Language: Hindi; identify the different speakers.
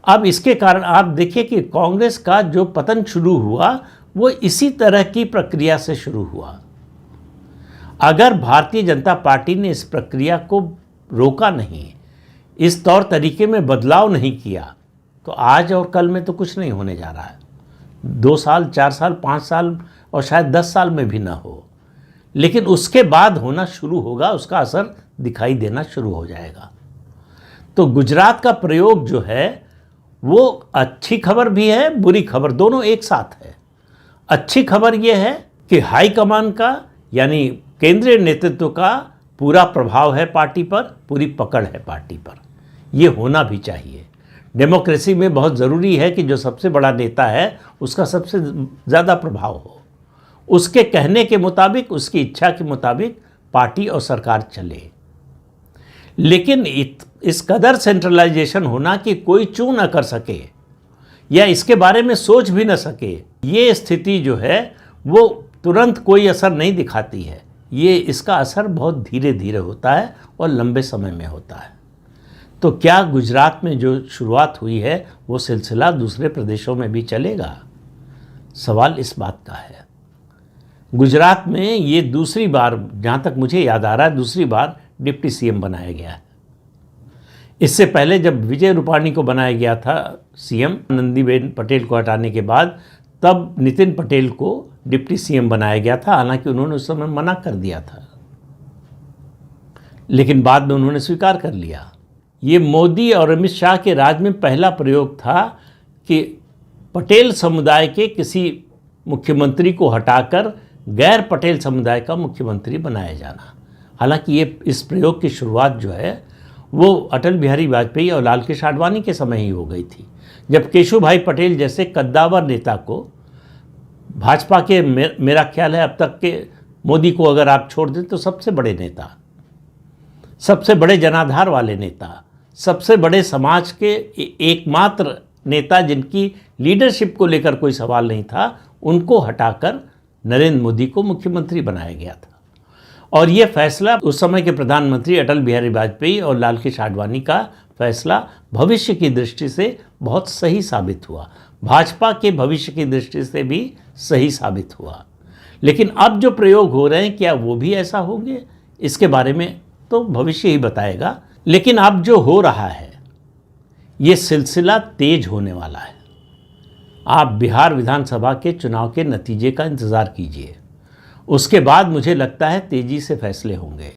Speaker 1: अब इसके कारण आप देखिए कि कांग्रेस का जो पतन शुरू हुआ वो इसी तरह की प्रक्रिया से शुरू हुआ। अगर भारतीय जनता पार्टी ने इस प्रक्रिया को रोका नहीं, इस तौर तरीके में बदलाव नहीं किया, तो आज और कल में तो कुछ नहीं होने जा रहा है। 2 साल, 4 साल, 5 साल और शायद 10 साल में भी ना हो, लेकिन उसके बाद होना शुरू होगा, उसका असर दिखाई देना शुरू हो जाएगा। तो गुजरात का प्रयोग जो है वो अच्छी खबर भी है, बुरी खबर, दोनों एक साथ है। अच्छी खबर ये है कि हाईकमान का यानी केंद्रीय नेतृत्व का पूरा प्रभाव है पार्टी पर, पूरी पकड़ है पार्टी पर। ये होना भी चाहिए। डेमोक्रेसी में बहुत ज़रूरी है कि जो सबसे बड़ा नेता है उसका सबसे ज़्यादा प्रभाव हो, उसके कहने के मुताबिक, उसकी इच्छा के मुताबिक पार्टी और सरकार चले। लेकिन इस कदर सेंट्रलाइजेशन होना कि कोई चू न कर सके या इसके बारे में सोच भी न सके, ये स्थिति जो है वो तुरंत कोई असर नहीं दिखाती है। ये इसका असर बहुत धीरे धीरे होता है और लंबे समय में होता है। तो क्या गुजरात में जो शुरुआत हुई है वो सिलसिला दूसरे प्रदेशों में भी चलेगा? सवाल इस बात का है। गुजरात में ये दूसरी बार, जहाँ तक मुझे याद आ रहा है, दूसरी बार डिप्टी सीएम बनाया गया है। इससे पहले जब विजय रूपाणी को बनाया गया था सीएम, आनंदीबेन पटेल को हटाने के बाद, तब नितिन पटेल को डिप्टी सीएम बनाया गया था। हालांकि उन्होंने उस समय मना कर दिया था, लेकिन बाद में उन्होंने स्वीकार कर लिया। ये मोदी और अमित शाह के राज में पहला प्रयोग था कि पटेल समुदाय के किसी मुख्यमंत्री को हटाकर गैर पटेल समुदाय का मुख्यमंत्री बनाया जाना। हालांकि ये इस प्रयोग की शुरुआत जो है वो अटल बिहारी वाजपेयी और लाल कृष्ण आडवाणी के समय ही हो गई थी, जब केशुभाई पटेल जैसे कद्दावर नेता को भाजपा के, मेरा ख्याल है अब तक के मोदी को अगर आप छोड़ दें तो सबसे बड़े नेता, सबसे बड़े जनाधार वाले नेता, सबसे बड़े समाज के एकमात्र नेता जिनकी लीडरशिप को लेकर कोई सवाल नहीं था, उनको हटाकर नरेंद्र मोदी को मुख्यमंत्री बनाया गया था। और ये फैसला उस समय के प्रधानमंत्री अटल बिहारी वाजपेयी और लाल कृष्ण आडवाणी का फैसला भविष्य की दृष्टि से बहुत सही साबित हुआ, भाजपा के भविष्य की दृष्टि से भी सही साबित हुआ। लेकिन अब जो प्रयोग हो रहे हैं, क्या वो भी ऐसा होंगे, इसके बारे में तो भविष्य ही बताएगा। लेकिन अब जो हो रहा है ये सिलसिला तेज होने वाला है। आप बिहार विधानसभा के चुनाव के नतीजे का इंतज़ार कीजिए, उसके बाद मुझे लगता है तेज़ी से फैसले होंगे।